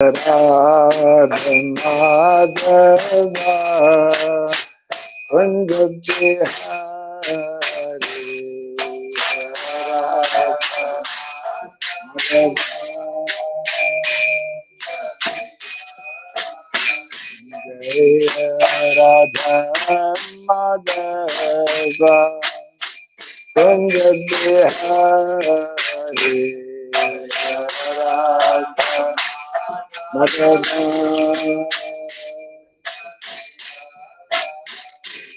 Radha Madhava Kunj Bihari Radha Jaya Radha Madhava Kunj Bihari Radha Madhava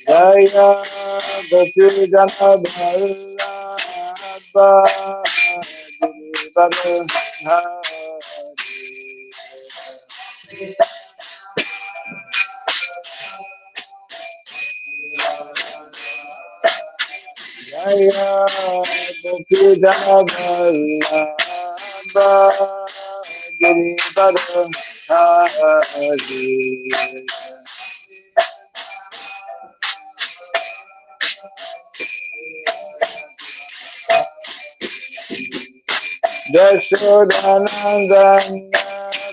Jaya Gopi Jana Ballabha Giri Jaya Gopi Jana Ballabha Giri Jashodanandana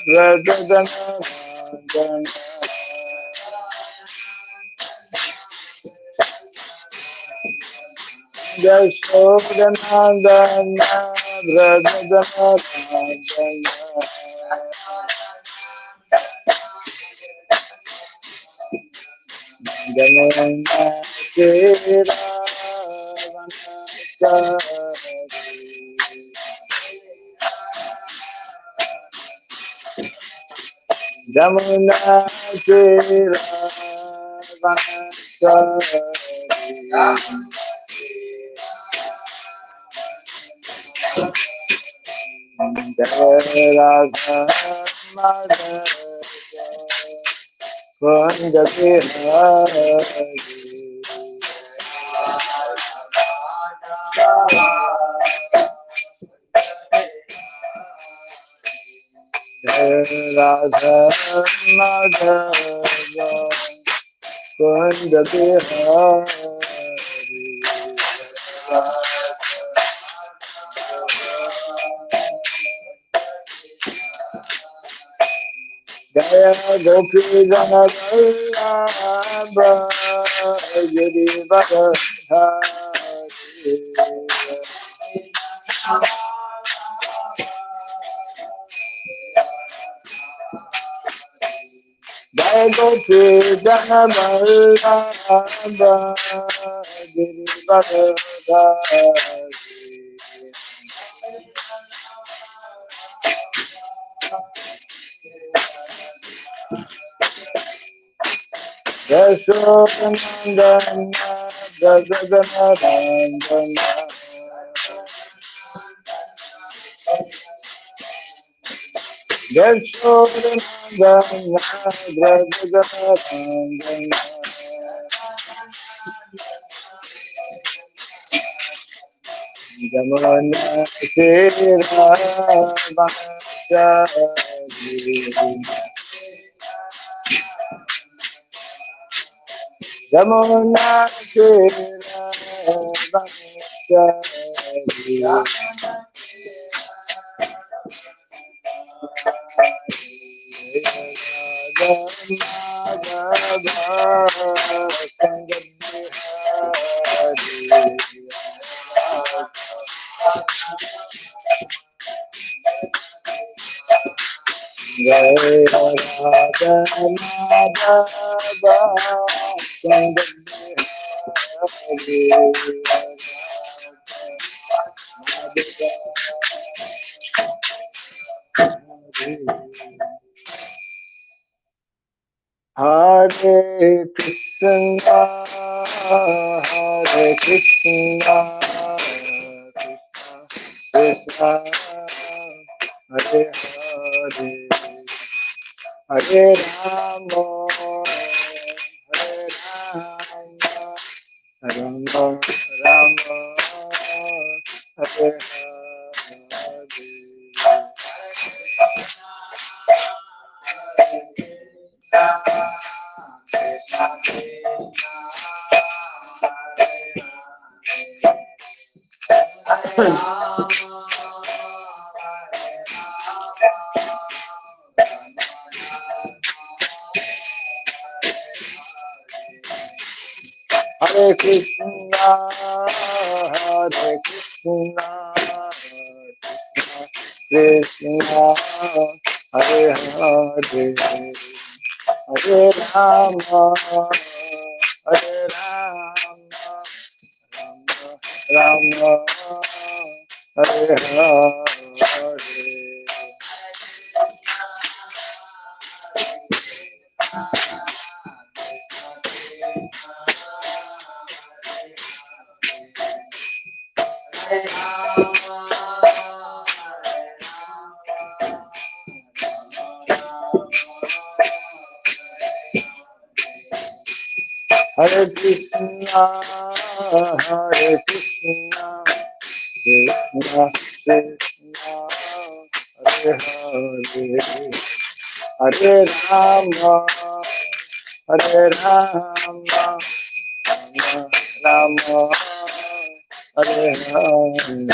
Brajadanandana Jashodanandana Brajadanandana Jamuna Tira Jamuna Tira Radha Madhava Kunj Bihari Radha Madhava Kunj Bihari Jaya Gopi Jana Vallabha Giri Vadhari Jaya Gopi Jana Vallabha Giri Vadhari Jashodanandana Brajadanandana Jashodanandana Brajadanandana Jamuna Tira Vanchari Jamuna Tira Hare Krishna, Hare Krishna, Krishna Hare Hare, Hare Rama, Hare Rama, Rama Rama, Hare Hare Krishna, Hare Krishna, Krishna, Hare Hare, Hare Rama, Hare Rama, Rama, Hare Hare. Hare Krishna, Hare Krishna, Krishna Krishna, Hare Hare, Hare Rama, Hare Rama, Rama, Hare Hare.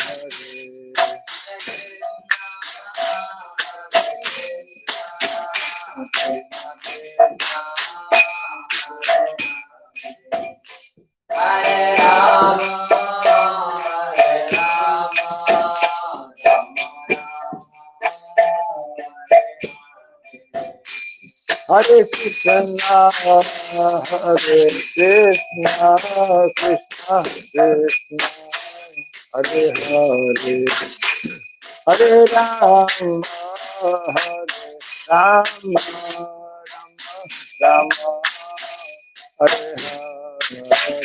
Hare Krishna, Hare Krishna, Krishna Krishna, Hare Hare, Hare Rama, Hare Rama, Rama, Hare Hare.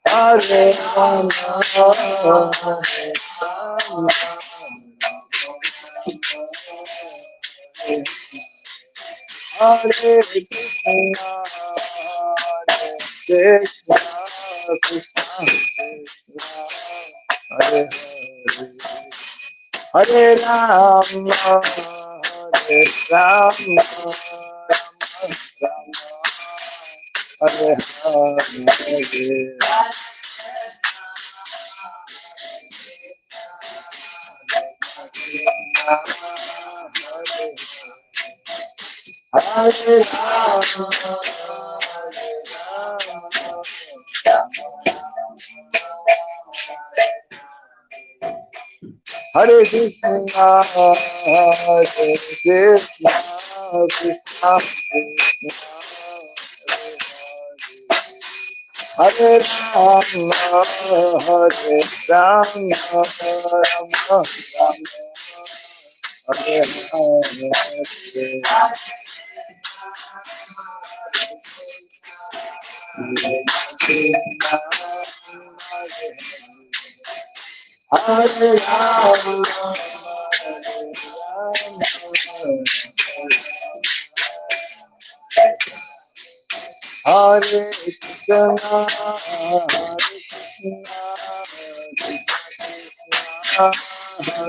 Hare Rama, Hare Krishna, Krishna Krishna, Hare Hare, Hare Rama, Hare Rama, Rama, Hare Hare. Hare Krishna, Hare Krishna, Krishna Krishna, Hare Rama, Hare Rama, Rama, Hare Hare. Hare Rama, Hare Krishna, Hare Krishna, Krishna Krishna,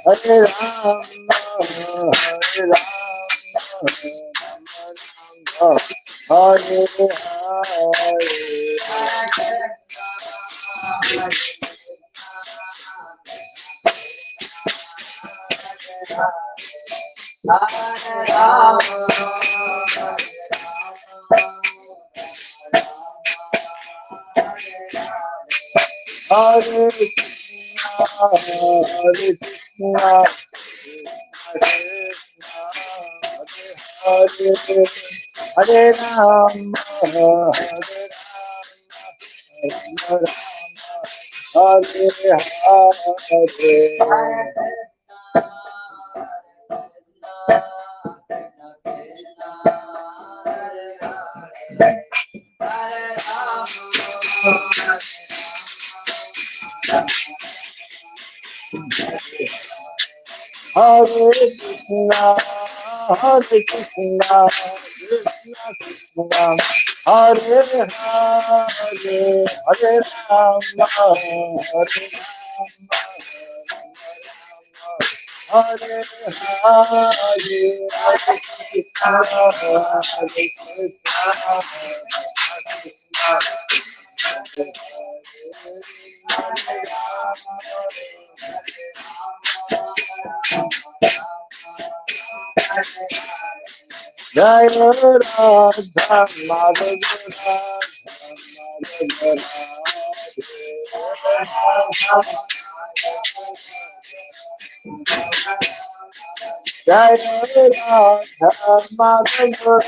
Hare Hare, Hare Rama, Hare Rama, Hare Hare. Hare Krishna, Hare Krishna, Krishna, Hare Rama, Hare Rama, Hare Hare. Hare Krishna, Hare Krishna, Krishna Krishna, Hare Hare, Hare Rama, Hare Rama, Hare Hare, Hare Krishna, Hare Krishna, Krishna Krishna, Hare Hare. Jai Radha Madhava Jai Radha Madhava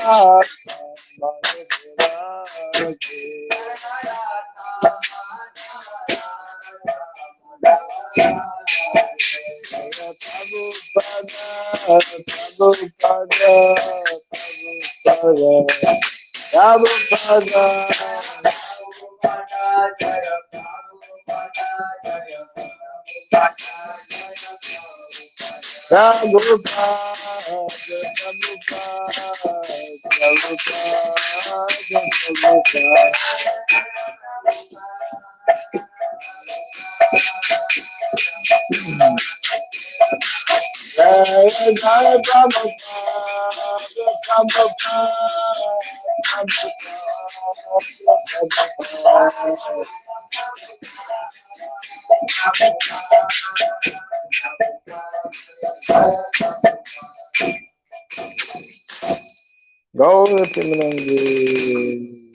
Gaura Simanandi.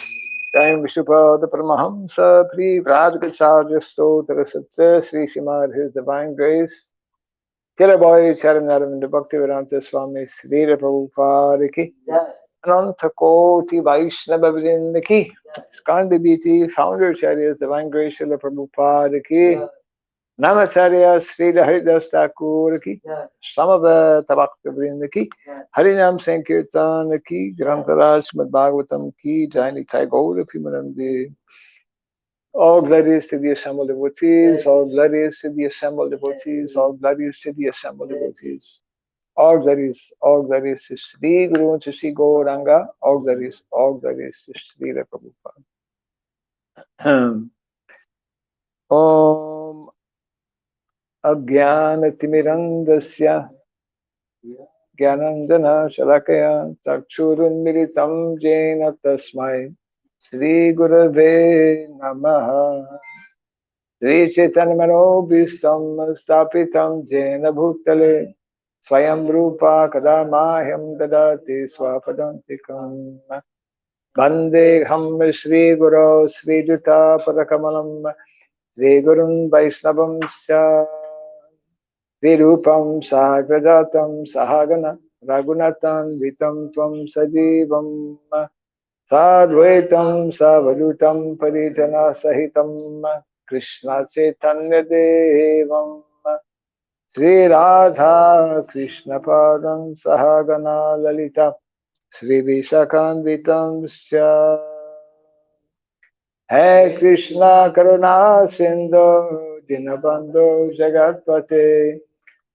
Time Vishnupada Paramahamsa Pri Vrajgacharya Stotra Satya Sri Srimad His Divine Grace Tirabai Charanaravinda Bhaktivedanta Swami Srila Prabhupada Ki Ananta Koti Vaishnava Vrinda Ki Skand BBT Founder Charya's Divine Grace Srila Prabhupada Ki Namacharya Srila Haridas Thakur Ki Samavata Bhakta Vrinda Ki Harinam Sankirtan Ki Grantaraj Srimad-Bhagavatam Ki Jaini Thai Gaura Pimanandi. All glories to the assembled devotees, all glories to the assembled devotees, all glories to the assembled devotees. All glories to Sri Guru, to Sri Gauranga, all glories to Sri Prabhupada. Om Ajnanatimirandasya Gyanandana Shalakaya Chakshurunmilitam Jena Tasmai Sri Gurave Namaha Sri Chaitanya Manobhistam Stapitam Jena Bhutale Swayam Rupa Kadamahyam Dadati Swapadantikam Vandeham Sri Guru Sri Juta Padakamalam Sri Gurun Vaisnavam Scha Virupam Sagrajatam Sahagana Raghunatan Vitam Tvam Sajivam Sadvaitam Savadutam Parijana Sahitam Krishna Chaitanya Devam Sri Radha Krishna Padam Sahagana Lalita Sri Vishakanvitam Sya Hai Krishna Karuna Sindhu Dinabandhu Jagatpate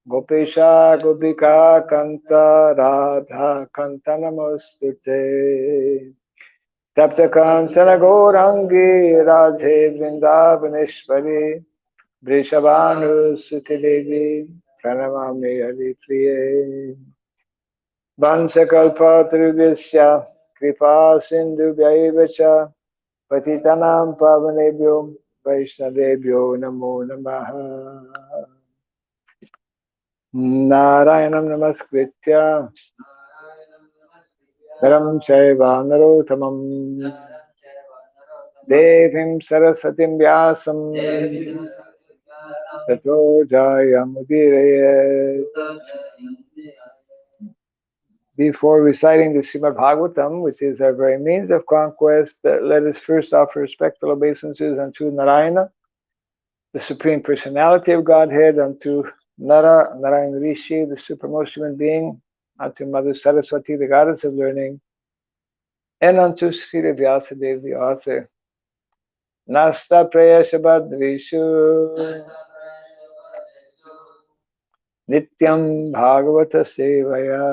Gopesha Gopika Kanta Radha Kanta Namostute Tapta Kansana Gourangi Radhe Vrindavaneshwari Vrishabhanu Suti Devi Pranamami Hari Priye Vansakalpatrubhyasya Kripa Sindhu Vyaivacha Patitanam Pavanebhyo Vaishnavebhyo Namo Namaha Narayanam Namaskritya Naram Chaiva Narottamam Devim Saraswatim Vyasam Tato Jayamudire. Before reciting the Srimad-Bhagavatam, which is our very means of conquest, let us first offer respectful obeisances unto Narayana, the Supreme Personality of Godhead, unto Nara, Narayana Rishi, the supremmost human being, unto Mother Saraswati, the goddess of learning, and unto Srila Vyasadeva, the author. Nasta Prayasha Badrishu Nityam Bhagavata Sevaya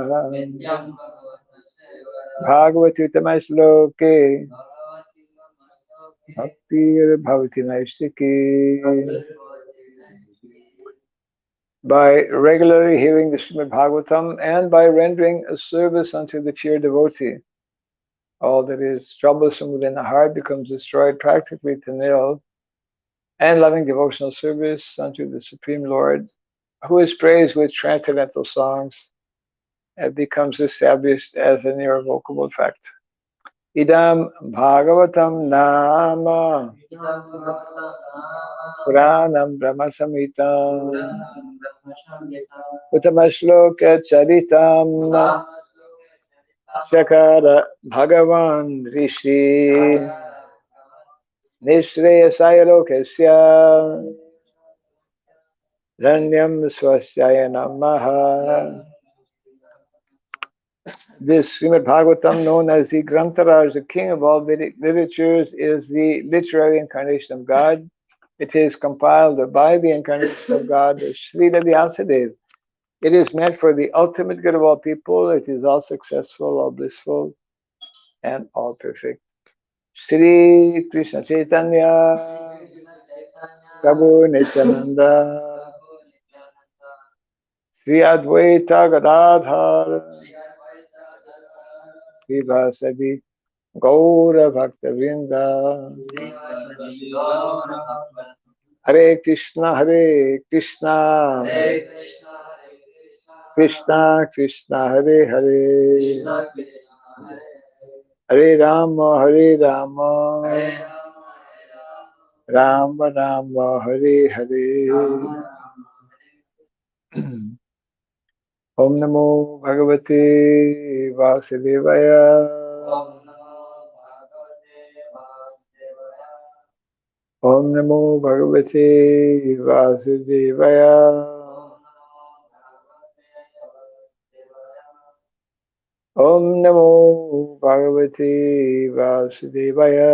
Bhagavati Utamashloke Bhaktir Bhavati Naistiki. By regularly hearing the Srimad-Bhagavatam and by rendering a service unto the pure devotee, all that is troublesome within the heart becomes destroyed practically to nil, and loving devotional service unto the Supreme Lord, who is praised with transcendental songs and becomes established as an irrevocable fact. Idam Bhagavatam Nama Puranam Brahma Samhitam Uttama Charitam Shakara Bhagavan Rishi Nishreyasaya Lokasya Dhanyam Swasyaya Namaha. This Srimad-Bhagavatam, known as the Grantaraj, the king of all Vedic literatures, is the literary incarnation of God. It is compiled by the incarnation of God, Srila Vyasadeva. It is meant for the ultimate good of all people. It is all successful, all blissful, and all perfect. Shri Krishna Chaitanya Prabhu Nityananda Sri Advaita Gadadhar Sri Vasadi Gaura Bhakta Vrinda Hare Krishna Krishna Krishna Hare Hare Hare Rama Rama Rama Hare Hare. Om Namo Bhagavate Vasudevaya. Om Namo Bhagavate Vasudevaya. Om Namo Bhagavate Vasudevaya.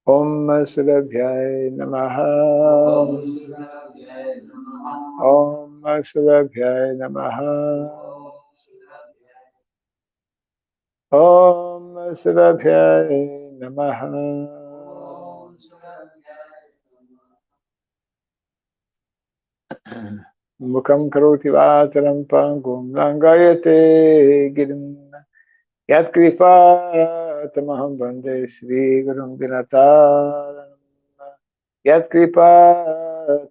Om Surabhyay Namaha. Om Surabhyay Namaha. Om Surabhyay Namaha. Mukam karoti vasaram pangum langayate girim yat kripa tamaham bande Sri Gurum Dinataram. Yat kripa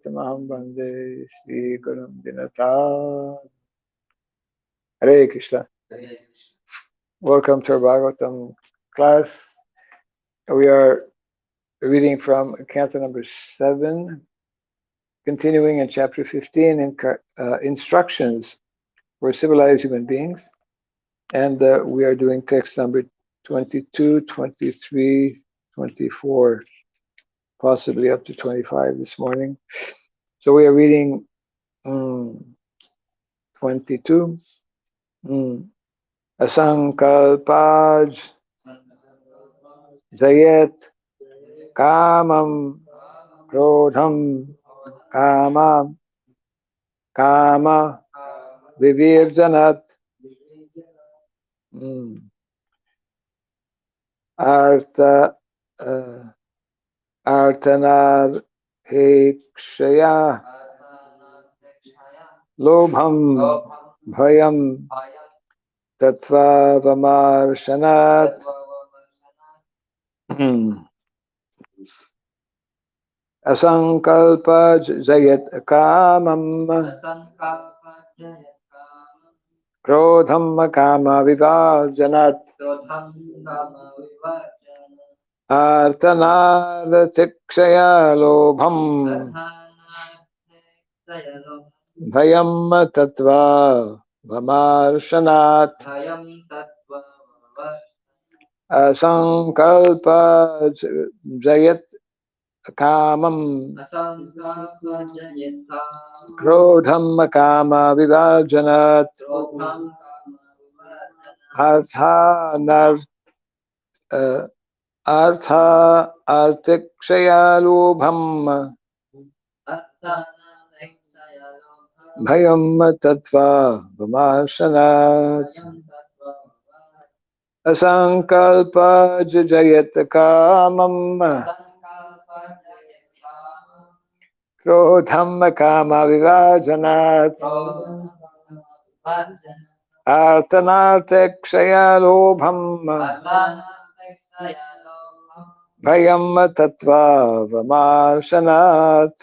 tamaham bande Sri Gurum Dinataram. Hare Krishna. Welcome to our Bhagavatam class. We are reading from Canto number 7, continuing in chapter 15, instructions for civilized human beings. And we are doing text number 22, 23, 24, possibly up to 25 this morning. So we are reading 22. Asankalpaj Zayet Kamam Krodham Kama Kama Vivirjanat Arta Artanar Hekshaya Lobham Bhayam Tattva Vamarshanat Asankalpa Jayat Kamam Krodham Kama Vivarjanat Artanar Tikshaya Lobham Bhayam Tattva Vamarshanat Asankalpa Jayat Kamam Krodham Kama Vivarjanat Artha Artikshaya Lobham Bhayam Tattva Vamarsanat Asankalpa Jayat Kamam Krodham Kama Vivarjanat Artanarthakshayalobham Bhayam tattva vamarsanat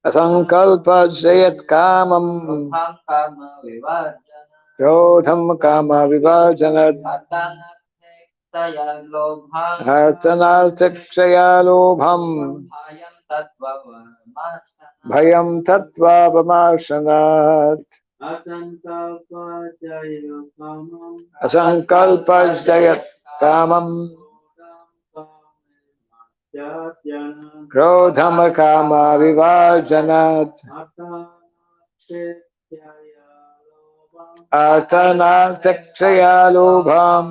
Asankalpa jayat kamam Krodham kama vivajanat Artanarthakshayalobham Bhayam tattva vamarsanat Asankalpa jayat kamam Krodham kama vivajanat Artanarthakshayalobham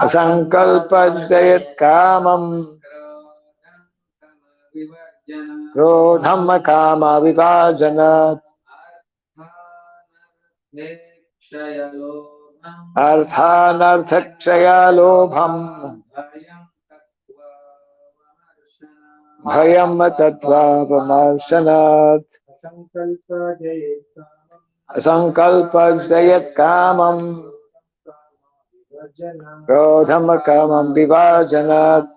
Asankalpa jayat kamam Krodham kama vivajanat Arthanarthakshayalobham Bhayam tattva vamarsanat Asankalpa jayat kamam Krodham kamam vivajanat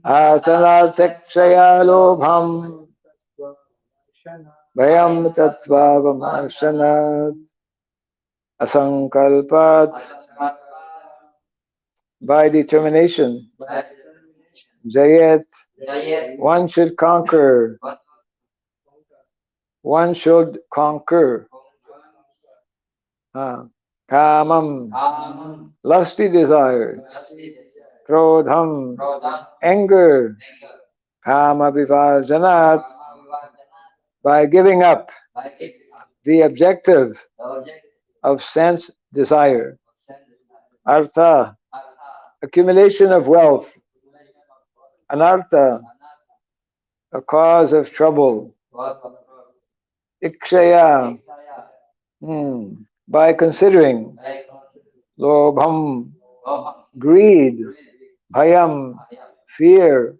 Arthanarthakshayalobham Bhayam tattva vamarsanat Asankalpat by determination Jayat one should conquer Kamam lusty desires Krodham anger Kama vivajanat by giving up the objective of sense desire Artha accumulation of wealth Anartha a cause of trouble Ikshaya by considering Lobham greed Bhayam fear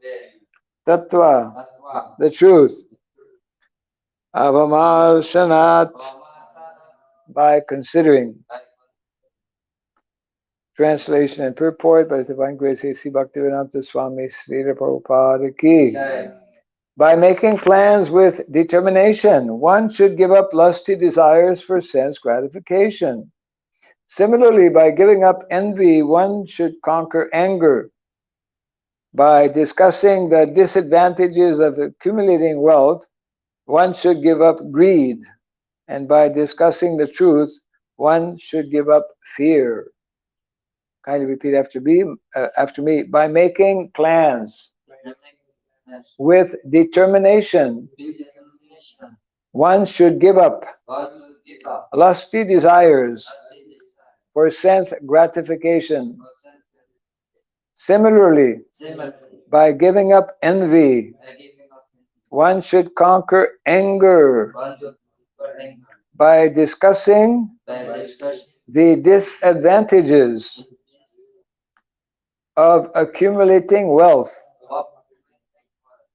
Tattva the truth Avamarsanat by considering. Translation and purport by the Divine Grace A.C. Bhaktivedanta Swami Sridham Prabhupada Ki. By making plans with determination, one should give up lusty desires for sense gratification. Similarly, by giving up envy, one should conquer anger. By discussing the disadvantages of accumulating wealth, one should give up greed. And by discussing the truth, one should give up fear. Kindly repeat after me. By making plans with determination, one should give up lusty desires for sense gratification. Similarly, by giving up envy, one should conquer anger. By discussing the disadvantages of accumulating wealth,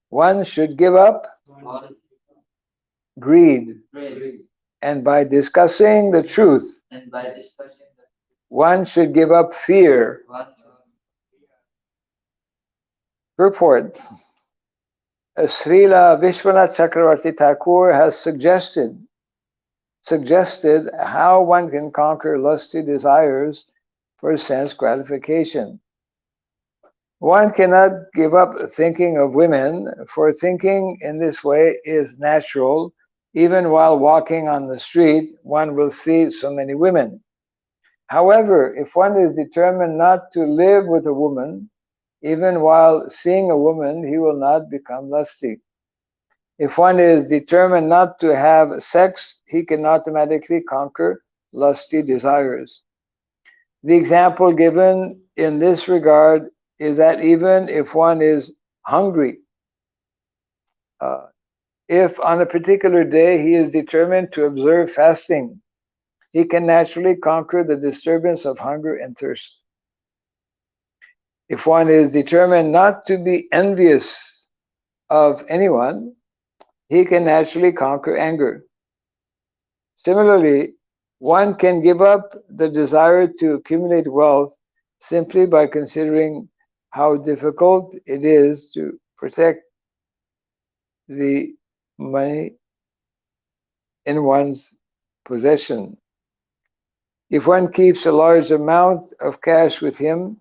one should give up greed. And by discussing the truth, one should give up fear. Purport. Srila Vishwanath Chakravarti Thakur has suggested how one can conquer lusty desires for sense gratification. One cannot give up thinking of women, for thinking in this way is natural. Even while walking on the street, one will see so many women. However, if one is determined not to live with a woman, even while seeing a woman, he will not become lusty. If one is determined not to have sex, he can automatically conquer lusty desires. The example given in this regard is that even if one is hungry, if on a particular day he is determined to observe fasting, he can naturally conquer the disturbance of hunger and thirst. If one is determined not to be envious of anyone, he can naturally conquer anger. Similarly, one can give up the desire to accumulate wealth simply by considering how difficult it is to protect the money in one's possession. If one keeps a large amount of cash with him,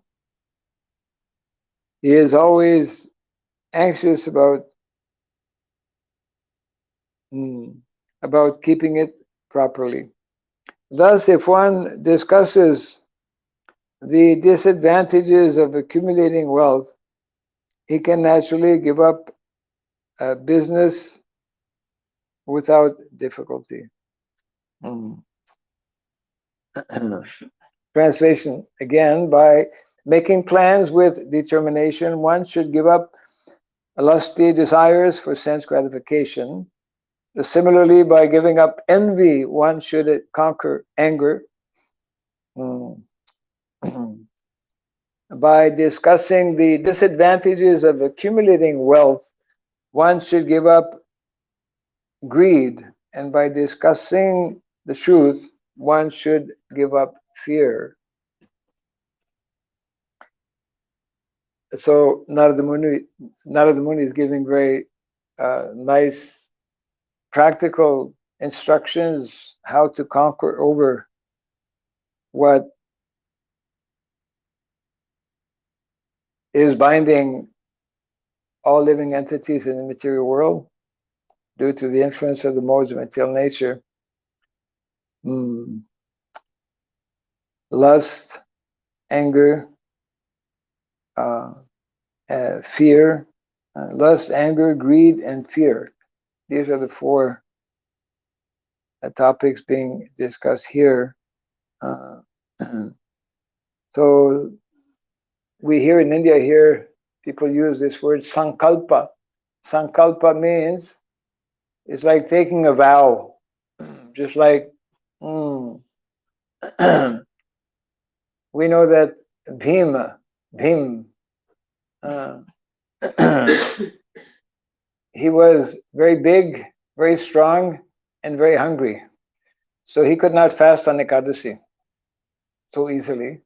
he is always anxious about keeping it properly. Thus, if one discusses the disadvantages of accumulating wealth, he can naturally give up business without difficulty. Translation again: by making plans with determination, one should give up lusty desires for sense gratification. Similarly, by giving up envy, one should conquer anger. By discussing the disadvantages of accumulating wealth, one should give up greed, and by discussing the truth, one should give up fear. So Narada Muni is giving very nice practical instructions how to conquer over what is binding all living entities in the material world due to the influence of the modes of material nature. Lust, anger, fear, lust, anger, greed, and fear. These are the four topics being discussed here. So we here in India people use this word sankalpa. Sankalpa means it's like taking a vow, just like we know that Bhim, he was very big, very strong, and very hungry. So he could not fast on Ekadasi so easily.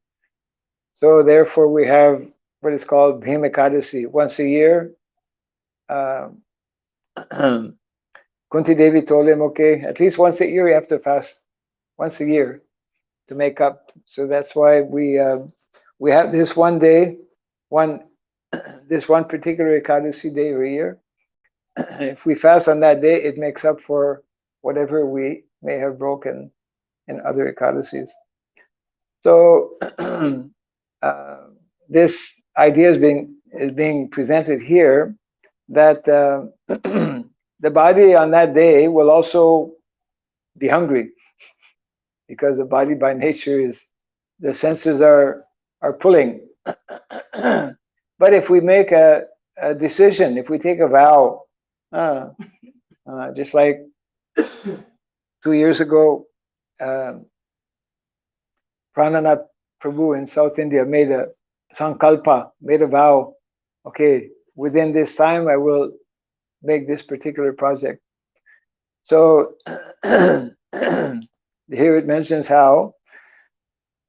So therefore we have what is called Bhim Ekadasi. Once a year, Kunti Devi told him, okay, at least once a year you have to fast, once a year, to make up. So that's why we have this one day, this one particular Ekadasi day every year. If we fast on that day, it makes up for whatever we may have broken in other Ekadasis. So this idea is being presented here, that the body on that day will also be hungry, because the body by nature is, the senses are pulling. But if we make a decision, if we take a vow, just like 2 years ago, Prananath Prabhu in South India made a sankalpa, made a vow, okay, within this time I will make this particular project. So here it mentions how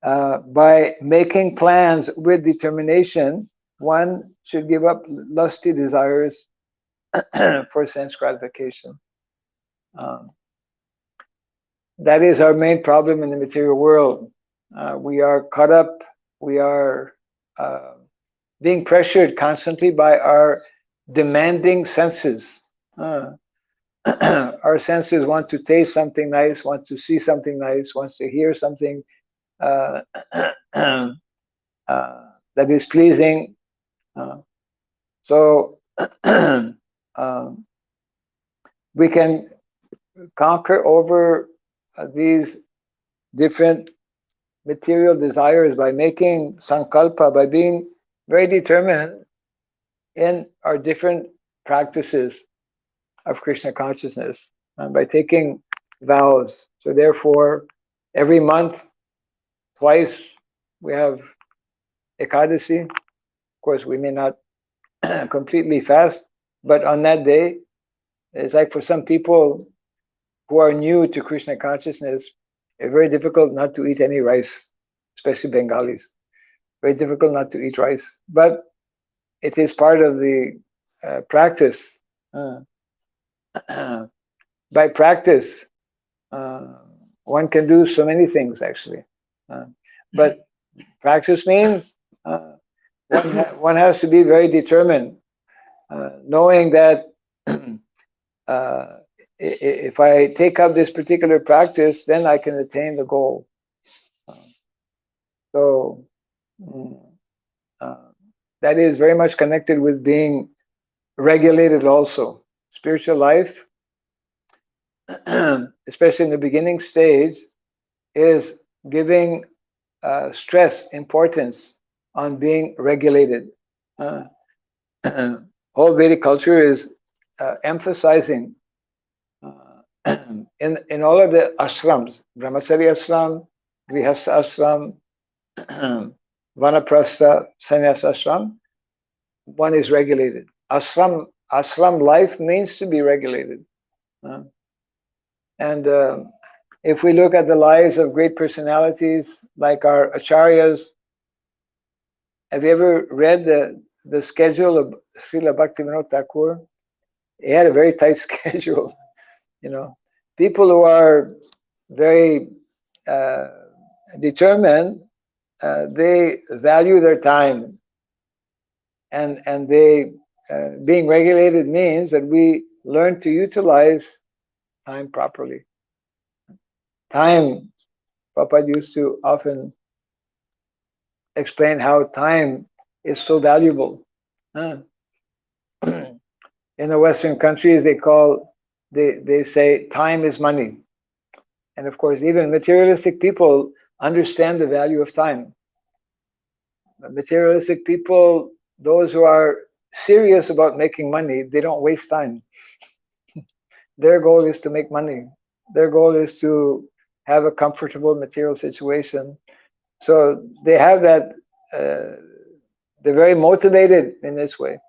by making plans with determination, one should give up lusty desires for sense gratification. That is our main problem in the material world. We are caught up, we are being pressured constantly by our demanding senses. Our senses want to taste something nice, want to see something nice, wants to hear something that is pleasing. So we can conquer over these different material desires by making sankalpa, by being very determined in our different practices. of Krishna consciousness by taking vows. So therefore, every month, twice, we have Ekadasi. Of course, we may not completely fast, but on that day, it's like for some people who are new to Krishna consciousness, it's very difficult not to eat any rice, especially Bengalis. Very difficult not to eat rice, but it is part of the practice. By practice, one can do so many things actually. But practice means one has to be very determined, knowing that if I take up this particular practice, then I can attain the goal. So that is very much connected with being regulated also. Spiritual life, especially in the beginning stage, is giving stress, importance on being regulated. Whole Vedic culture is emphasizing in all of the ashrams, Brahmacharya ashram, Grihastha ashram, Vanaprastha, Sannyas ashram, one is regulated. Ashram life means to be regulated. And if we look at the lives of great personalities like our acharyas, have you ever read the schedule of Srila Bhaktivinoda Thakur? He had a very tight schedule. People who are very determined, they value their time, and they being regulated means that we learn to utilize time properly. Time, Prabhupada used to often explain how time is so valuable. In the Western countries, they say time is money. And of course, even materialistic people understand the value of time. But materialistic people, those who are serious about making money, they don't waste time. Their goal is to make money. Their goal is to have a comfortable material situation. So they have that, they're very motivated in this way.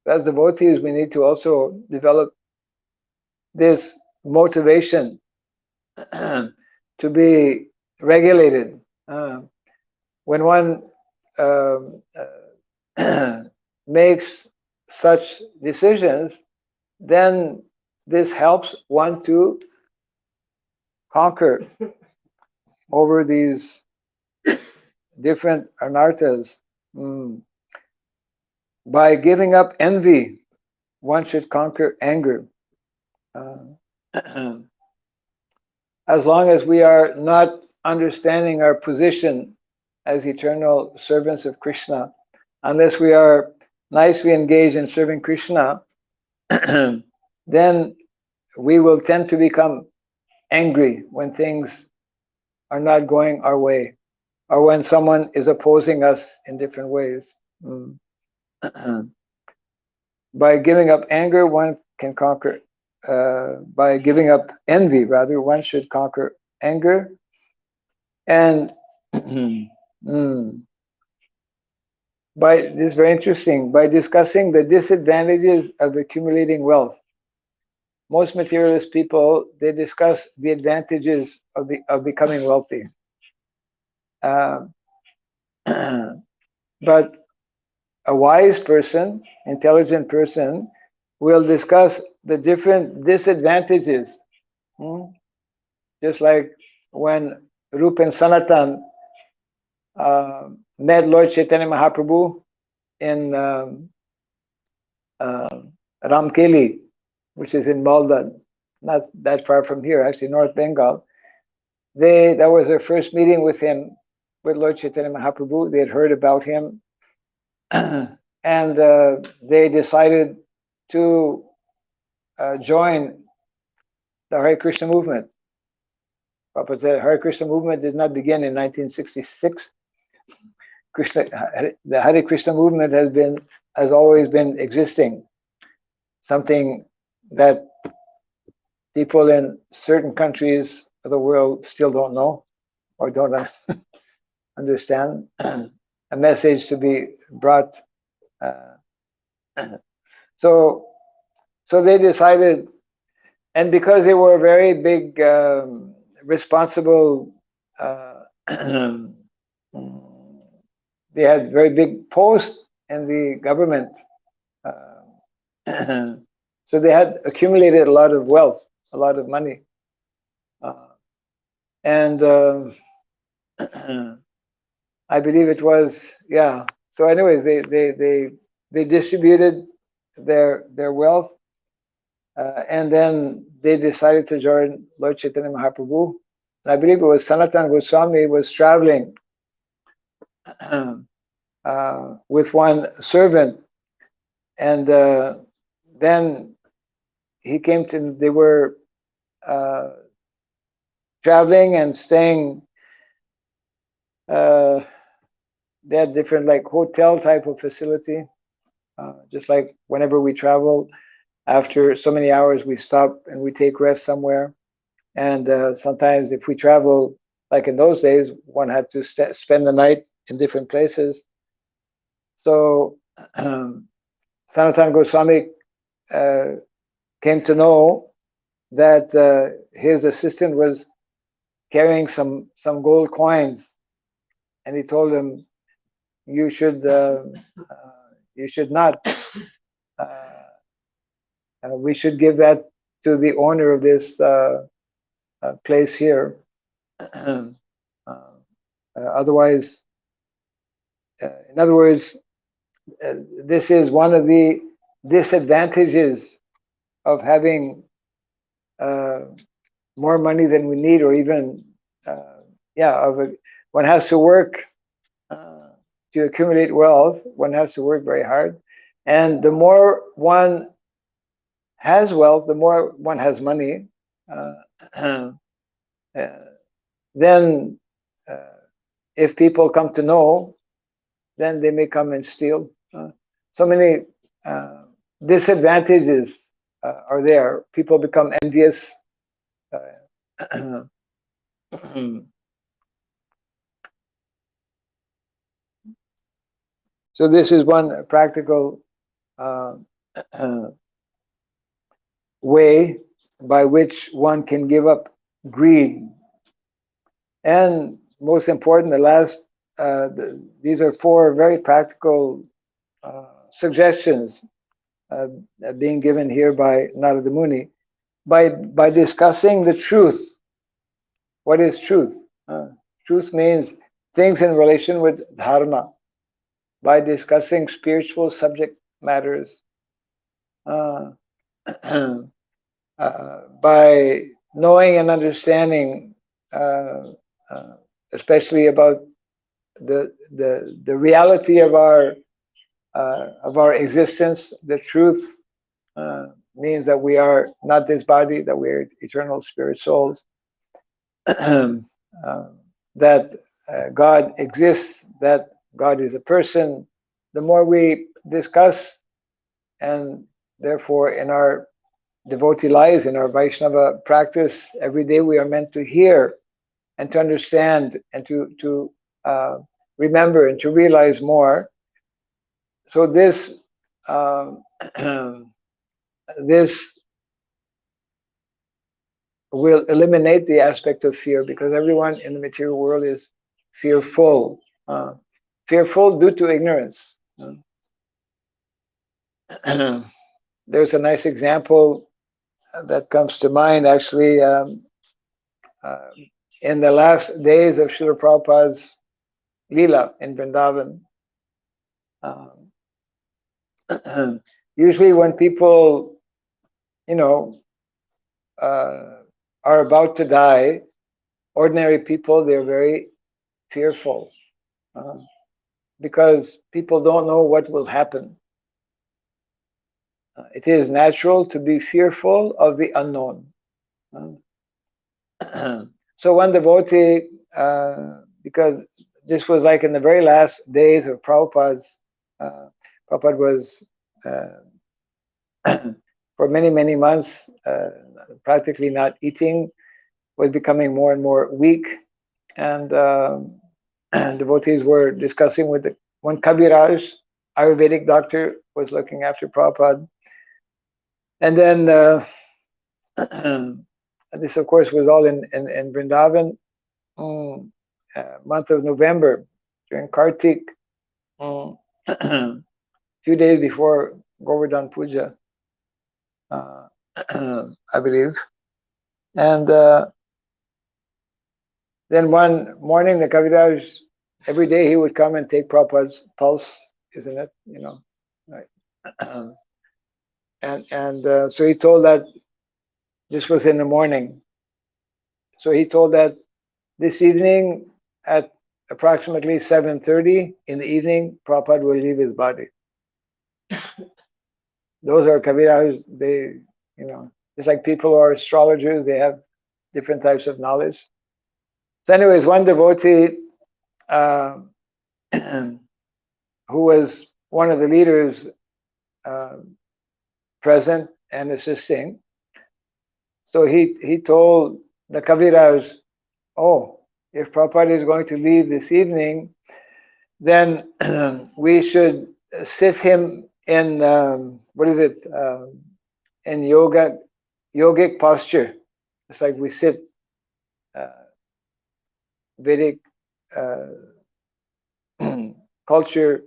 As devotees, we need to also develop this motivation to be regulated. When one makes such decisions, then this helps one to conquer over these different anarthas. By giving up envy, one should conquer anger. As long as we are not understanding our position as eternal servants of Krishna, unless we are nicely engaged in serving Krishna, then we will tend to become angry when things are not going our way, or when someone is opposing us in different ways. By giving up anger, one can conquer. By giving up envy, rather, one should conquer anger. And this is very interesting. By discussing the disadvantages of accumulating wealth, most materialist people, they discuss the advantages of becoming wealthy. But a wise person, intelligent person, will discuss the different disadvantages. Just like when Rupa and Sanatan met Lord Chaitanya Mahaprabhu in Ramkeli, which is in Malda, not that far from here, actually North Bengal. That was their first meeting with him, with Lord Chaitanya Mahaprabhu. They had heard about him, and they decided to join the Hare Krishna movement. Prabhupada said Hare Krishna movement did not begin in 1966. The Hare Krishna movement has always been existing. Something that people in certain countries of the world still don't know or don't understand. A message to be brought. Uh, so they decided, and because they were very big, responsible, they had very big posts in the government. So they had accumulated a lot of wealth, a lot of money. And I believe it was, yeah. So anyways, they distributed their wealth, and then they decided to join Lord Chaitanya Mahaprabhu. And I believe it was Sanatana Goswami was traveling with one servant, and then he came to. They were traveling and staying. They had different like hotel type of facility. Just like whenever we travel, after so many hours, we stop and we take rest somewhere. And sometimes if we travel, like in those days, one had to spend the night in different places. So Sanatana Goswami came to know that his assistant was carrying some gold coins, and he told him, "You should not. We should give that to the owner of this place here. Otherwise, in other words, this is one of the disadvantages of having more money than we need, or even one has to work to accumulate wealth. One has to work very hard, and the more one has wealth, the more one has money. Then if people come to know, then they may come and steal. So many disadvantages are there. People become envious. So this is one practical way by which one can give up greed. And most important, the last, these are 4 very practical suggestions being given here by Narada Muni. By discussing the truth. What is truth? Truth means things in relation with dharma. By discussing spiritual subject matters. By knowing and understanding, especially about the reality of our existence. The truth means that we are not this body, that we are eternal spirit souls, that God exists, that God is a person. The more we discuss, and therefore in our devotee lives, in our Vaishnava practice, every day we are meant to hear and to understand and to remember and to realize more. So this this will eliminate the aspect of fear, because everyone in the material world is fearful. Fearful due to ignorance. There's a nice example that comes to mind, actually, in the last days of Srila Prabhupada's Leela in Vrindavan. Usually when people, are about to die, ordinary people, they're very fearful, because people don't know what will happen. It is natural to be fearful of the unknown. So one devotee, because this was like in the very last days of Prabhupada's, Prabhupada was for many, many months, practically not eating, was becoming more and more weak. And devotees were discussing with one Kaviraj, Ayurvedic doctor, was looking after Prabhupada. And then this, of course, was all in Vrindavan, month of November, during Kartik, few days before Govardhan Puja, I believe. And then one morning, the Kaviraj, every day he would come and take Prabhupada's pulse, isn't it? You know, right? And so he told that this was in the morning. So he told that this evening at approximately 7:30 in the evening, Prabhupada will leave his body. Those are Kaviraj, they, you know, it's like people who are astrologers, they have different types of knowledge. So anyways, one devotee who was one of the leaders present and assisting, so he told the Kaviraj, oh, if Prabhupada is going to leave this evening, then we should sit him in, what is it, in yogic posture. It's like we sit, Vedic culture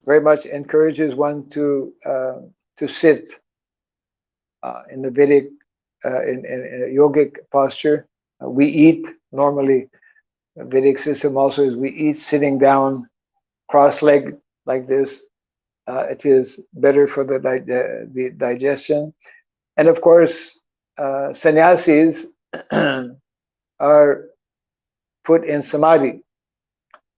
very much encourages one to sit in the Vedic, in a yogic posture. We eat normally. The Vedic system also is we eat sitting down, cross-legged like this. It is better for the digestion. And of course, sannyasis are put in samadhi.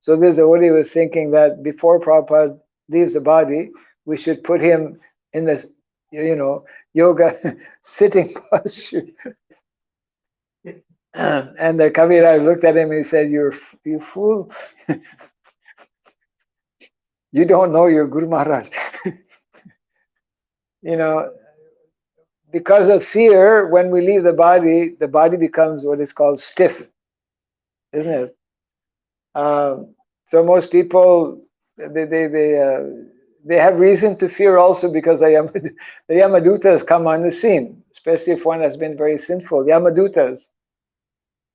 So this devotee was thinking that before Prabhupada leaves the body, we should put him in this, you know, yoga sitting posture. And the Kaviraj looked at him and he said, "You fool! You don't know your Guru Maharaj." You know, because of fear, when we leave the body becomes what is called stiff, isn't it? So most people, they have reason to fear also because the Yamadutas come on the scene, especially if one has been very sinful. The Yamadutas.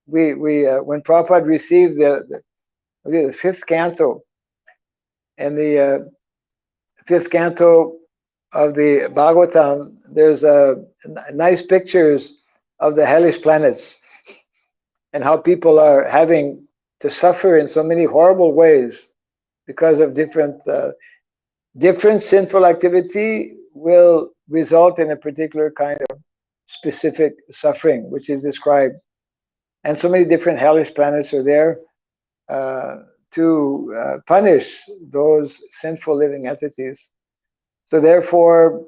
When Prabhupada received the fifth canto, and the fifth canto of the Bhagavatam, there's nice pictures of the hellish planets and how people are having to suffer in so many horrible ways because of different sinful activity will result in a particular kind of specific suffering, which is described. And so many different hellish planets are there to punish those sinful living entities. So therefore,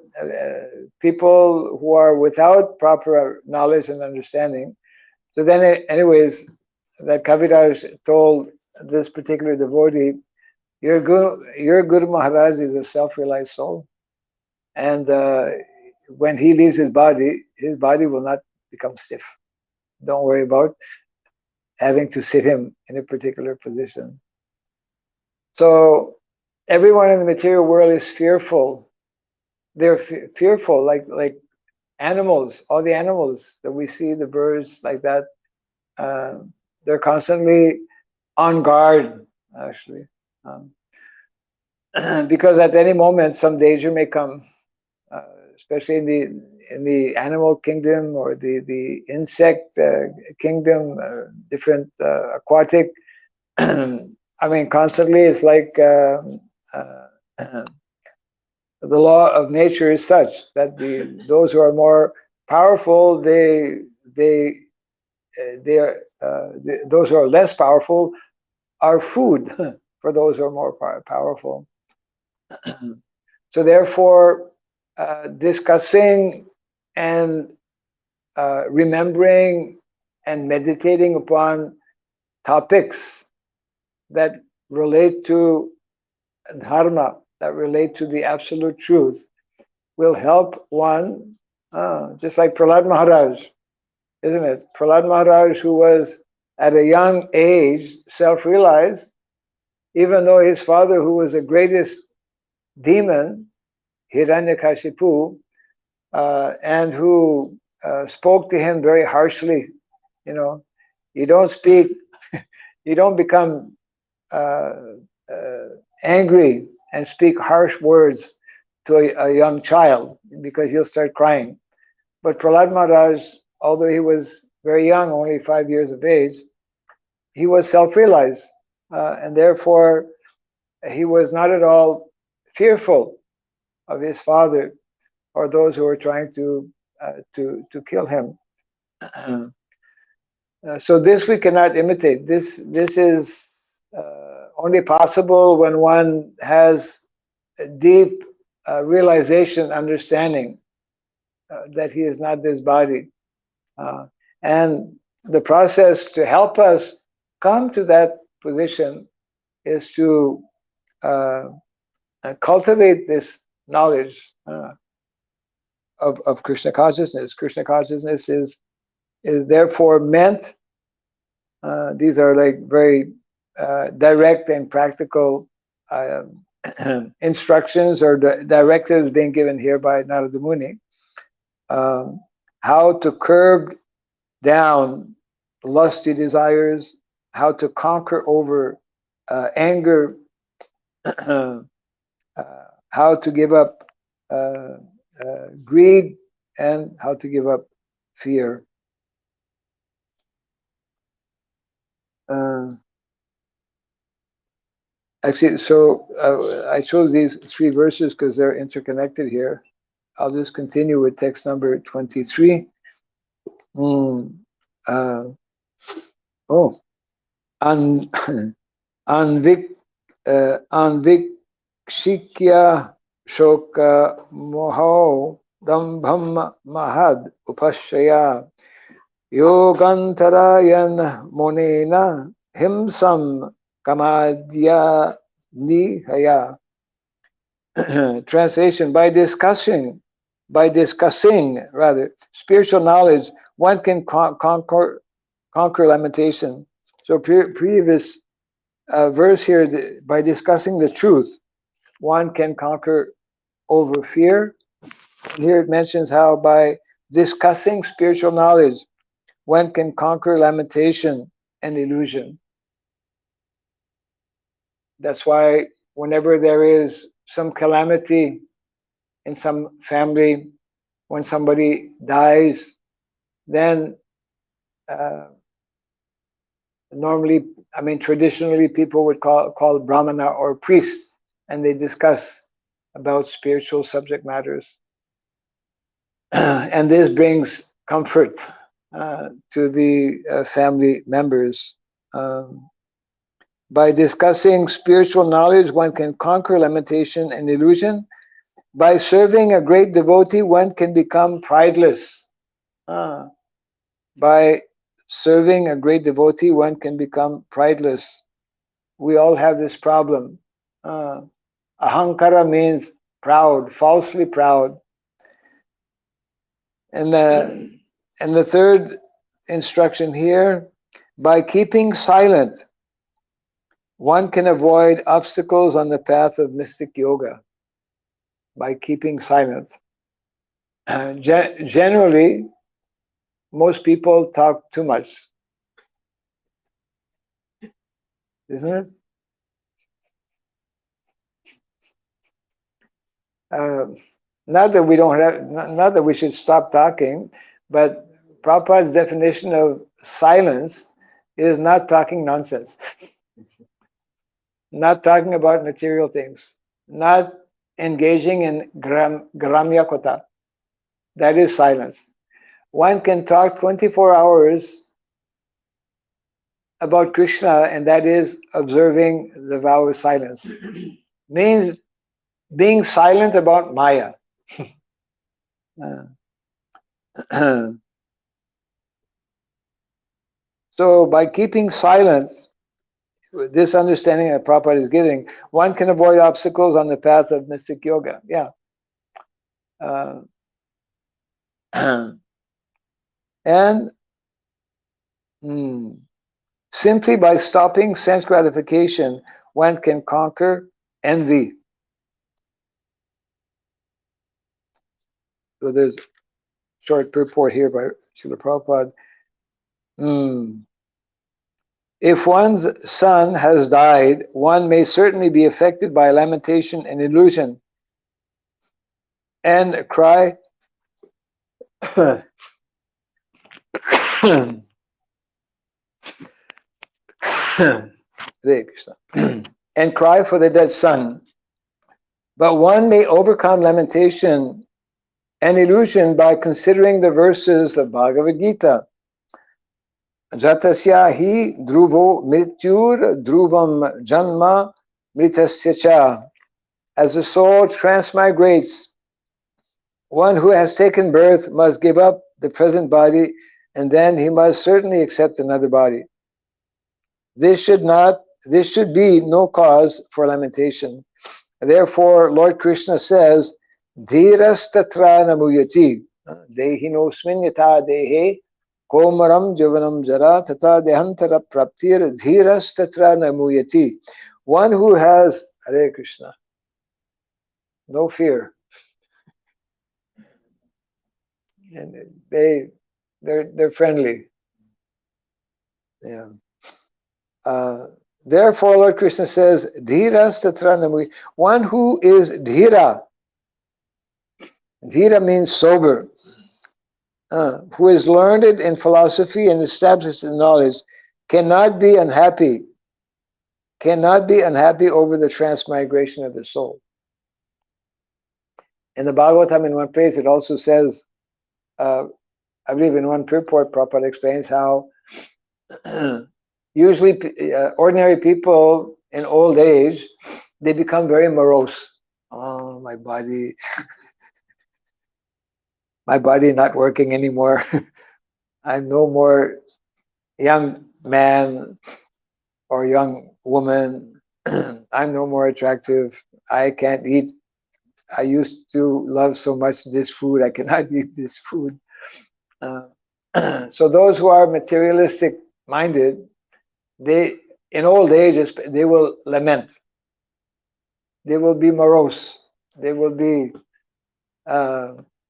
people who are without proper knowledge and understanding. So then, anyways, that Kaviraj told this particular devotee, your Guru Maharaj is a self-realized soul, and when he leaves his body will not become stiff. Don't worry about having to sit him in a particular position. So everyone in the material world is fearful. They're fearful, like animals. All the animals that we see, the birds, like that, they're constantly on guard, actually, because at any moment some danger may come, especially in the animal kingdom or the insect kingdom, different aquatic. I mean, constantly it's like the law of nature is such that those who are more powerful, those who are less powerful are food for those who are more powerful. So therefore, discussing and remembering and meditating upon topics that relate to dharma, that relate to the absolute truth, will help one Just like Prahlad Maharaj, isn't it? Prahlad Maharaj, who was at a young age self-realized, even though his father, who was the greatest demon, Hiranyakashipu, and who spoke to him very harshly. You know, you don't speak, you don't become uh, angry and speak harsh words to a young child because he'll start crying. But Prahlad Maharaj, although he was very young, only 5 years of age, he was self-realized, and therefore he was not at all fearful of his father or those who were trying to kill him. So this we cannot imitate. This is only possible when one has a deep realization, understanding that he is not this body. And the process to help us come to that position is to cultivate this knowledge of Krishna consciousness. Krishna consciousness is therefore meant, these are like very direct and practical instructions or directives being given here by Narada Muni, how to curb down lusty desires, how to conquer over anger, how to give up greed, and how to give up fear. Actually, so I chose these 3 verses because they're interconnected here. I'll just continue with text number 23. Oh, an anvikshikya shoka moho dambham mahad upashaya yogantarayan monena himsam kamadya nihaya. Translation: by discussing rather spiritual knowledge, one can conquer lamentation. So previous verse here, by discussing the truth, one can conquer over fear. Here it mentions how by discussing spiritual knowledge, one can conquer lamentation and illusion. That's why whenever there is some calamity in some family, when somebody dies, then normally, I mean, traditionally people would call Brahmana or priest, and they discuss about spiritual subject matters. And this brings comfort to the family members. By discussing spiritual knowledge, one can conquer lamentation and illusion. By serving a great devotee, one can become prideless. By serving a great devotee, one can become prideless. We all have this problem. Ahankara means proud, falsely proud. And the third instruction here, by keeping silent, one can avoid obstacles on the path of mystic yoga. By keeping silent. Generally, most people talk too much, isn't it? Not that we don't have, not that we should stop talking, but Prabhupada's definition of silence is not talking nonsense, not talking about material things, not engaging in gramya kotha. That is silence. One can talk 24 hours about Krishna, and that is observing the vow of silence. Means being silent about Maya. So by keeping silence, this understanding that Prabhupada is giving, one can avoid obstacles on the path of mystic yoga. Yeah. And simply by stopping sense gratification, one can conquer envy. So there's a short purport here by Srila Prabhupada. If one's son has died, one may certainly be affected by lamentation and illusion and cry Hare Krishna. And cry for the dead son. But one may overcome lamentation and illusion by considering the verses of Bhagavad Gita. Jatasya hi dhruvo mrityur dhruvam janma mritasya cha. As the soul transmigrates, one who has taken birth must give up the present body, and then he must certainly accept another body. This should be no cause for lamentation. Therefore, Lord Krishna says, Dhiras tatra namuyati, dehinosmin yata dehe, komaram javanam jara, tata dehantara praptir, dhiras tatra namuyati. One who has, Hare Krishna, no fear. And they're friendly. Yeah. Therefore, Lord Krishna says, Dhiras tatra namuyati. One who is dhira. Dhira means sober. Who is learned in philosophy and established in knowledge, cannot be unhappy over the transmigration of the soul. In the Bhagavatam, in one place, it also says, I believe in one purport, Prabhupada explains how usually ordinary people in old age, they become very morose. Oh, my body not working anymore. I'm no more young man or young woman. I'm no more attractive. I can't eat. I used to love so much this food. I cannot eat this food. So those who are materialistic minded, they in old age they will lament. They will be morose. They will be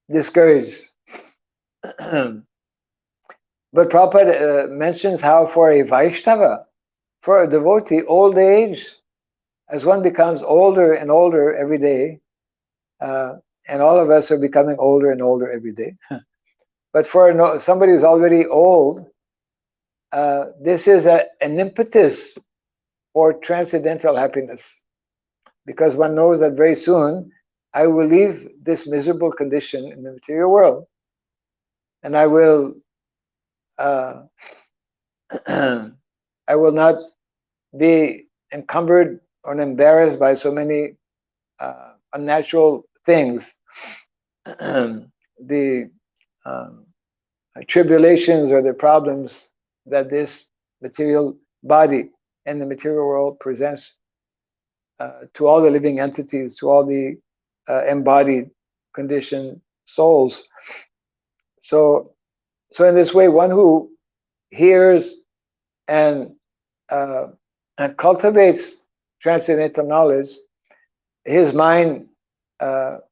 discouraged. But Prabhupada mentions how for a Vaishnava, for a devotee, old age, as one becomes older and older every day, and all of us are becoming older and older every day. But for somebody who's already old, this is an impetus for transcendental happiness, because one knows that very soon I will leave this miserable condition in the material world, and I will I will not be encumbered or embarrassed by so many unnatural things. The tribulations or the problems that this material body and the material world presents to all the living entities, to all the embodied conditioned souls. So in this way, one who hears and cultivates transcendental knowledge, his mind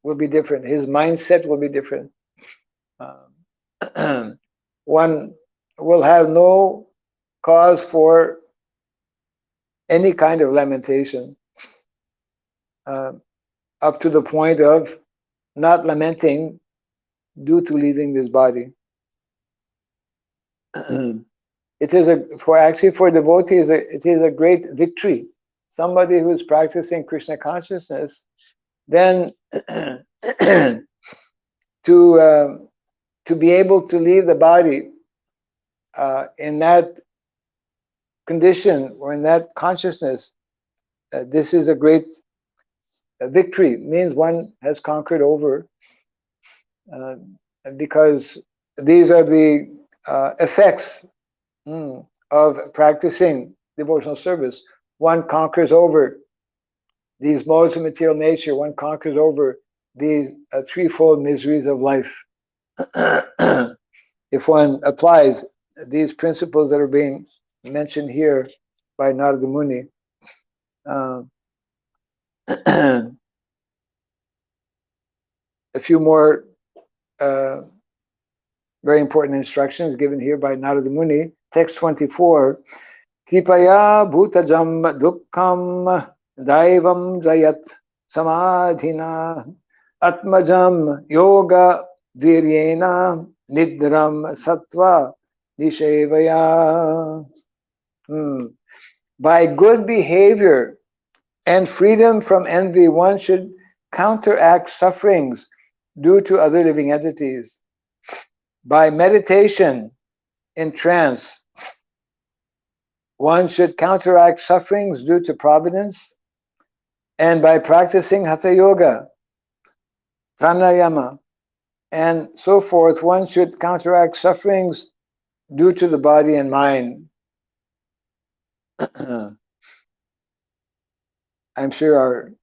will be different. His mindset will be different. One will have no cause for any kind of lamentation, up to the point of not lamenting due to leaving this body. It is for devotees, it is a great victory. Somebody who is practicing Krishna consciousness, then to be able to leave the body in that condition or in that consciousness, this is a great victory. It means one has conquered over, because these are the effects of practicing devotional service. One conquers over these modes of material nature. One conquers over these threefold miseries of life. If one applies these principles that are being mentioned here by Narada Muni, a few more very important instructions given here by Narada Muni. Text 24. Kripaya bhutajam dukkham daivam jayat samadhina atmajam yoga viryena nidram sattva nishevaya. By good behavior and freedom from envy, one should counteract sufferings due to other living entities. By meditation in trance, one should counteract sufferings due to providence, and by practicing Hatha Yoga, Pranayama, and so forth, one should counteract sufferings due to the body and mind. I'm sure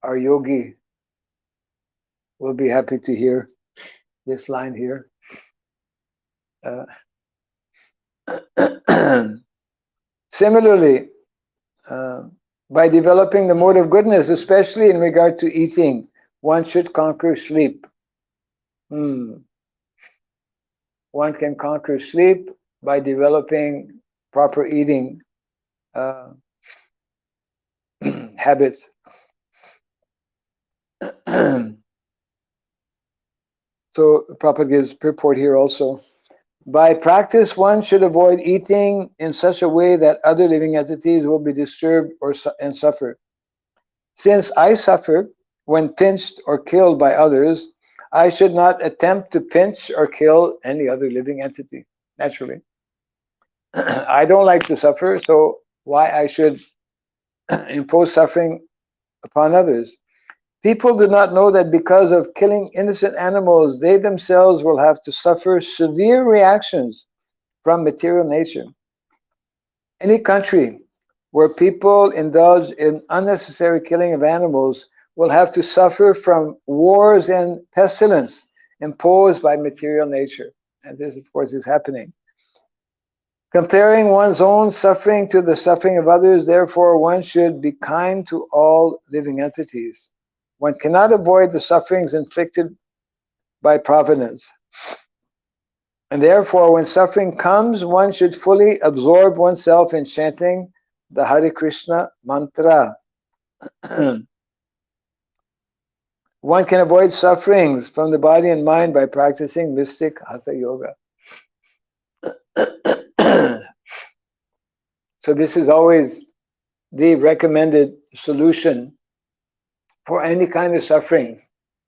our yogi will be happy to hear this line here. Similarly, by developing the mode of goodness, especially in regard to eating, one should conquer sleep. One can conquer sleep by developing proper eating habits. So Prabhupada gives purport here also. By practice, one should avoid eating in such a way that other living entities will be disturbed and suffer. Since I suffer when pinched or killed by others, I should not attempt to pinch or kill any other living entity, naturally. I don't like to suffer, so why I should impose suffering upon others? People do not know that because of killing innocent animals, they themselves will have to suffer severe reactions from material nature. Any country where people indulge in unnecessary killing of animals will have to suffer from wars and pestilence imposed by material nature. And this, of course, is happening. Comparing one's own suffering to the suffering of others, therefore, one should be kind to all living entities. One cannot avoid the sufferings inflicted by providence. And therefore, when suffering comes, one should fully absorb oneself in chanting the Hare Krishna mantra. One can avoid sufferings from the body and mind by practicing mystic Hatha Yoga. So this is always the recommended solution for any kind of suffering,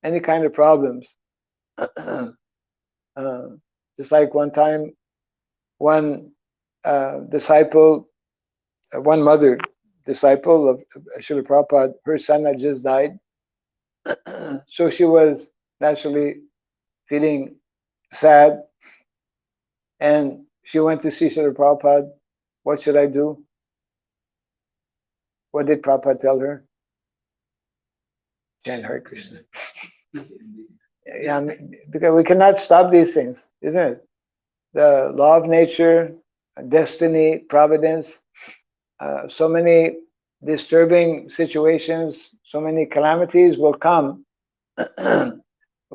any kind of problems. Just like one time, one disciple, one mother disciple of Srila Prabhupada, her son had just died. So she was naturally feeling sad, and she went to see Srila Prabhupada. What should I do? What did Prabhupada tell her? Chant Hare Krishna. Yeah, because we cannot stop these things, isn't it? The law of nature, destiny, providence, so many disturbing situations, so many calamities will come.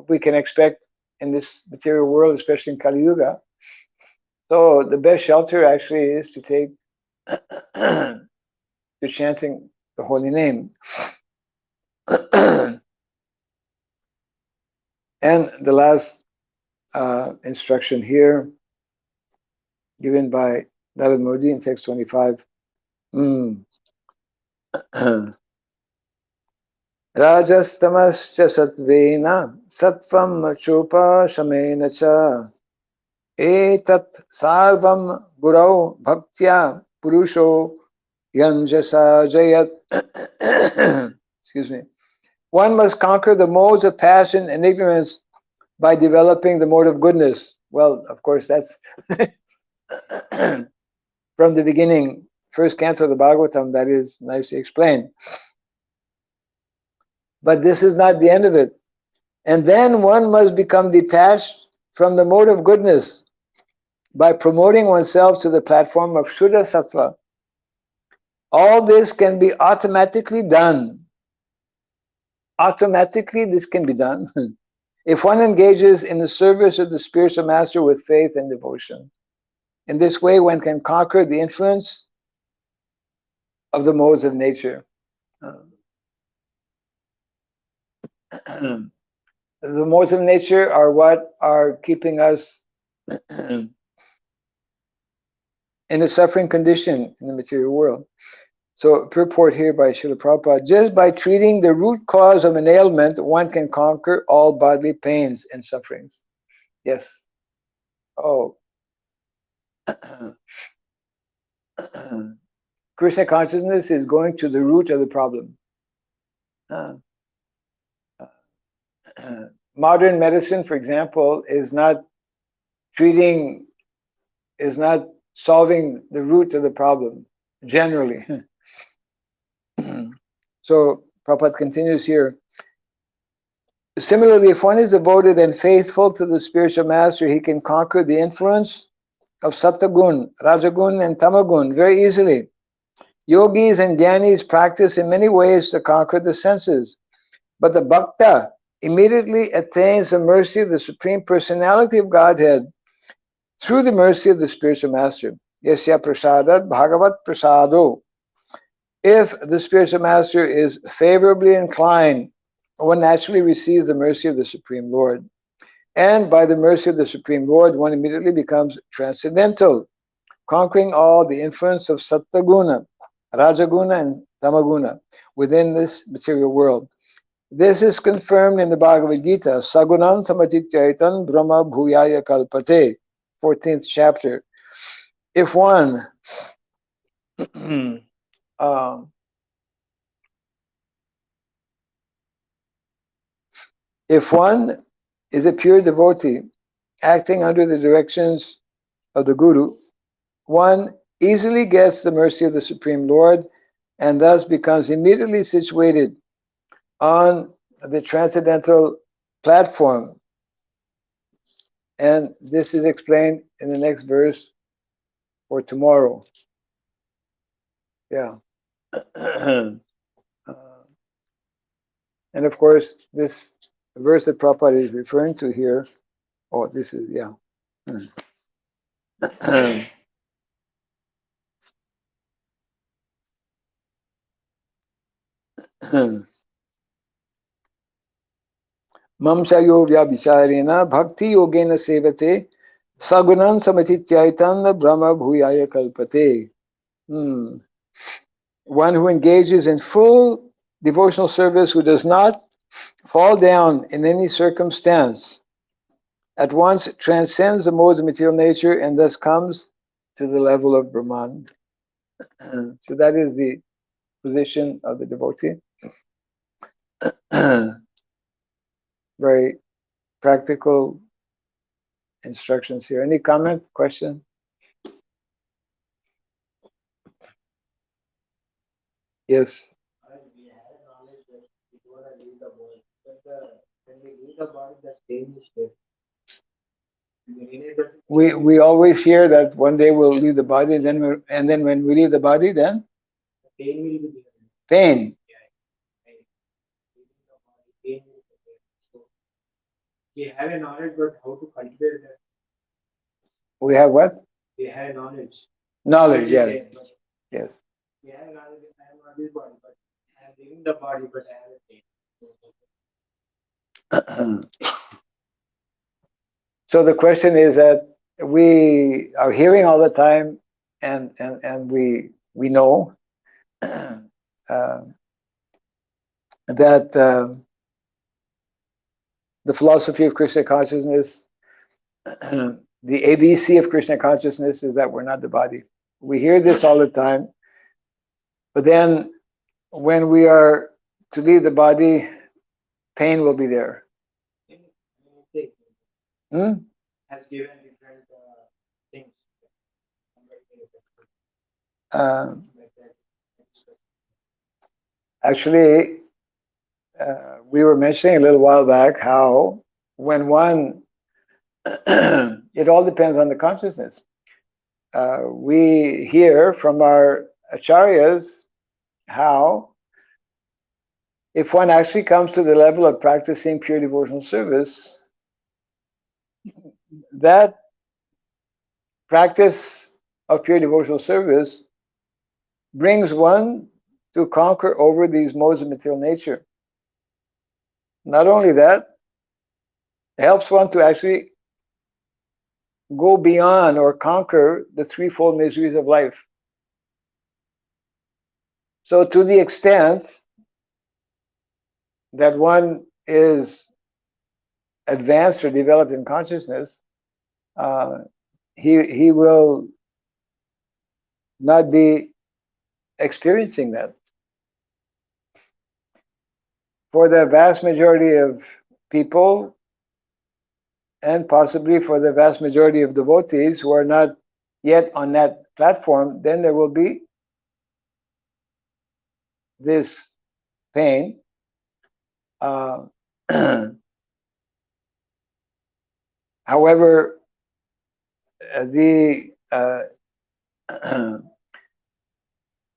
We can expect in this material world, especially in Kali Yuga. So the best shelter actually is to take to chanting the holy name. And the last instruction here, given by Narada Muni in text 25. Rajastamascha satvena sattvam chupa shamena cha etat sarvam gurau bhaktya purusho yanjasa jayat. Excuse me. One must conquer the modes of passion and ignorance by developing the mode of goodness. Well, of course, that's from the beginning, first canto of the Bhagavatam, that is nicely explained. But this is not the end of it. And then one must become detached from the mode of goodness by promoting oneself to the platform of Shuddha Sattva. All this can be automatically done. Automatically, this can be done if one engages in the service of the spiritual master with faith and devotion. In this way, one can conquer the influence of the modes of nature. The modes of nature are what are keeping us in a suffering condition in the material world. So, purport here by Srila Prabhupada, just by treating the root cause of an ailment, one can conquer all bodily pains and sufferings. Yes. Oh. Krishna consciousness is going to the root of the problem. Modern medicine, for example, is not solving the root of the problem, generally. So, Prabhupada continues here. Similarly, if one is devoted and faithful to the spiritual master, he can conquer the influence of Sattagun, Rajagun, and Tamagun very easily. Yogis and Jnanis practice in many ways to conquer the senses, but the Bhakta immediately attains the mercy of the Supreme Personality of Godhead through the mercy of the spiritual master. Yasya prasadat bhagavat prasado. If the spiritual master is favorably inclined, one naturally receives the mercy of the Supreme Lord. And by the mercy of the Supreme Lord, one immediately becomes transcendental, conquering all the influence of Sattaguna, Rajaguna, and Tamaguna within this material world. This is confirmed in the Bhagavad Gita, Sagunan Samatityaitan Brahma Bhuyaya Kalpate, 14th chapter. If one if one is a pure devotee, acting under the directions of the Guru, one easily gets the mercy of the Supreme Lord and thus becomes immediately situated on the transcendental platform. And this is explained in the next verse for tomorrow. Yeah. And of course, this verse that Prabhupada is referring to here, oh, this is, yeah. Mamsayo vyabhisarena bhakti yogena sevate sagunan samatityaitan brahma bhuyaya kalpate. One who engages in full devotional service, who does not fall down in any circumstance, at once transcends the modes of material nature and thus comes to the level of Brahman. So that is the position of the devotee. Very practical instructions here. Any comment, question? Yes. We have knowledge that we want to leave the body, but when we leave the body, that pain is there. We always hear that one day we'll leave the body, and then when we leave the body, then the pain will be there. Pain. Yeah. Pain will be there. So we have a knowledge, but how to cultivate that? We have what? We have knowledge. Knowledge, yes. Yes. We have knowledge. I am not this body, but I am leaving the body, but I have a pain. So the question is that we are hearing all the time, and we know that the philosophy of Krishna consciousness, the ABC of Krishna consciousness, is that we're not the body. We hear this all the time, but then when we are to leave the body, pain will be there. Has given different things. Actually, we were mentioning a little while back how when one, it all depends on the consciousness. We hear from our acharyas how if one actually comes to the level of practicing pure devotional service, that practice of pure devotional service brings one to conquer over these modes of material nature. Not only that, it helps one to actually go beyond or conquer the threefold miseries of life. So to the extent that one is advanced or developed in consciousness, he will not be experiencing that. For the vast majority of people, and possibly for the vast majority of devotees who are not yet on that platform, then there will be this pain. However,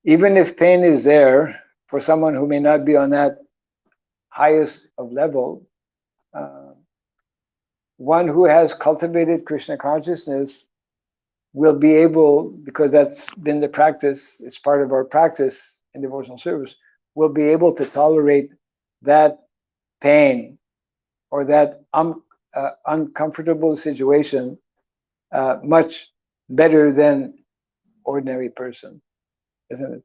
even if pain is there for someone who may not be on that highest of level, one who has cultivated Krishna consciousness will be able, because that's been the practice, it's part of our practice in devotional service, will be able to tolerate that pain or that uncomfortable situation much better than ordinary person, isn't it?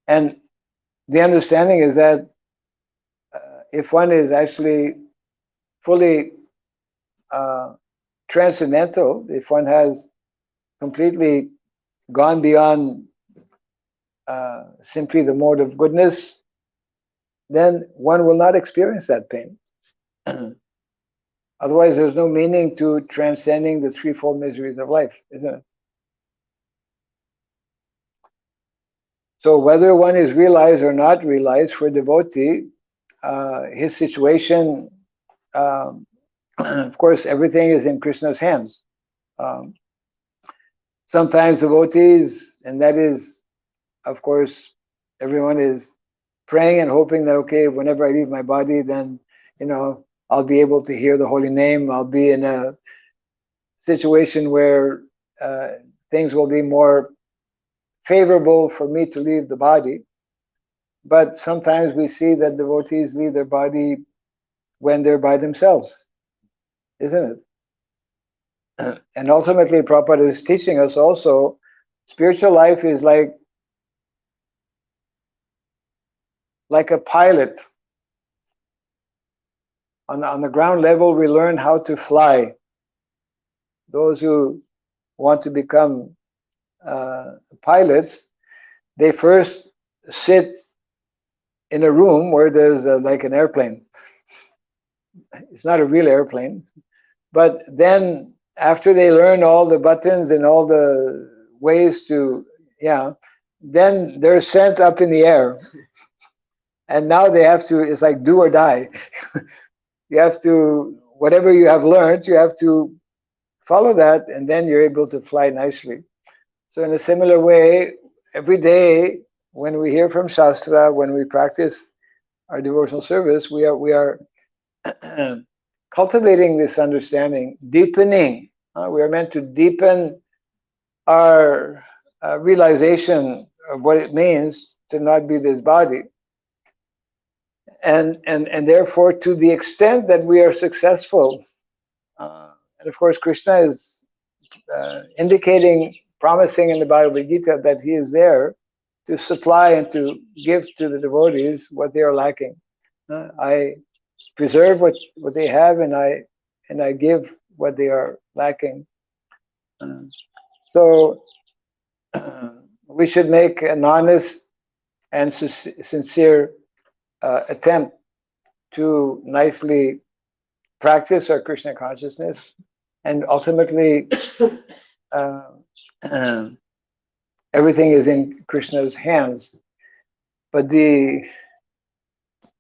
And the understanding is that if one is actually fully transcendental, if one has completely gone beyond simply the mode of goodness, then one will not experience that pain. Otherwise, there's no meaning to transcending the threefold miseries of life, isn't it? So whether one is realized or not realized, for a devotee, his situation, of course, everything is in Krishna's hands. Sometimes devotees, and that is, of course, everyone is praying and hoping that, okay, whenever I leave my body, then, I'll be able to hear the holy name. I'll be in a situation where things will be more favorable for me to leave the body. But sometimes we see that devotees leave their body when they're by themselves, isn't it? And ultimately, Prabhupada is teaching us also, spiritual life is like a pilot. On the ground level, we learn how to fly. Those who want to become pilots, they first sit in a room where there's like an airplane. It's not a real airplane, but then after they learn all the buttons and all the ways to, then they're sent up in the air. And now they have to, it's like do or die. You have to, whatever you have learned, you have to follow that, and then you're able to fly nicely. So in a similar way, every day when we hear from Shastra, when we practice our devotional service, we are cultivating this understanding, deepening. We are meant to deepen our realization of what it means to not be this body. And therefore, to the extent that we are successful, and of course Krishna is indicating, promising in the Bhagavad Gita that he is there to supply and to give to the devotees what they are lacking. I preserve what they have, and I give what they are lacking. So we should make an honest and sincere attempt to nicely practice our Krishna consciousness, and ultimately everything is in Krishna's hands. But the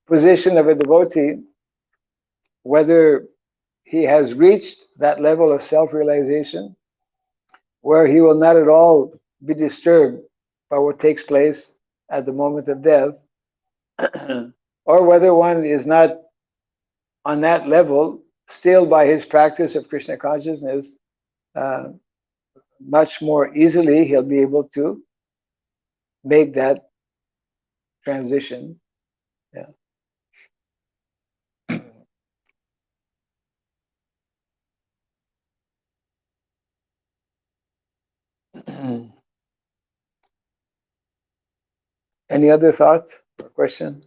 position of a devotee, whether he has reached that level of self-realization where he will not at all be disturbed by what takes place at the moment of death, or whether one is not on that level, still by his practice of Krishna consciousness, much more easily he'll be able to make that transition. Yeah. Any other thoughts or question?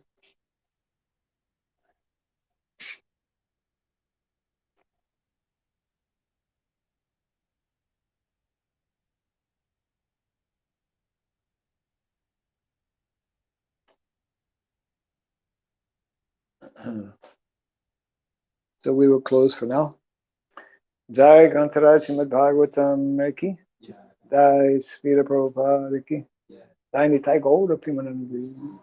So we will close for now. Jai Grantaraj Srimad-Bhagavatam ki. Jai Srila Prabhupada ki. Jai Nitai Gaura Primanandi.